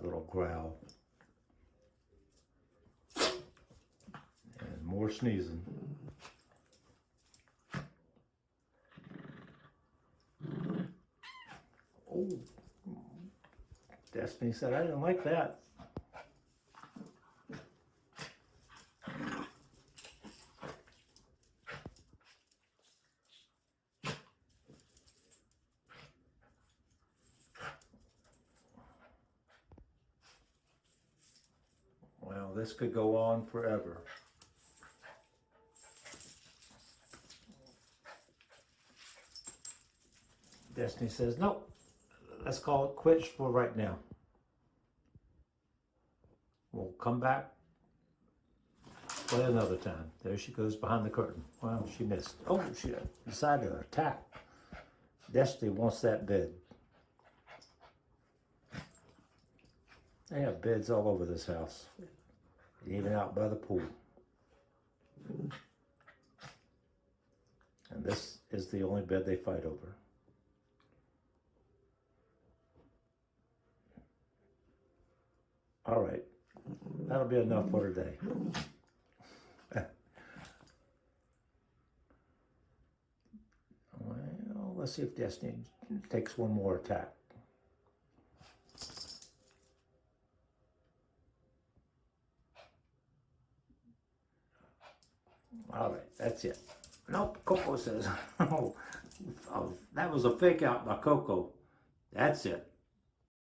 that little growl. And more sneezing. Oh, Destiny said, I didn't like that. Well, this could go on forever. Destiny says, nope, let's call it quits for right now. We'll come back, play another time. There she goes behind the curtain. Well, she missed. Oh, she decided to attack. Destiny wants that bed. They have beds all over this house, even out by the pool. And this is the only bed they fight over. All right, that'll be enough for today. Well, let's see if Destiny takes one more attack. All right, that's it. Nope, Coco says, oh, that was a fake out by Coco. That's it.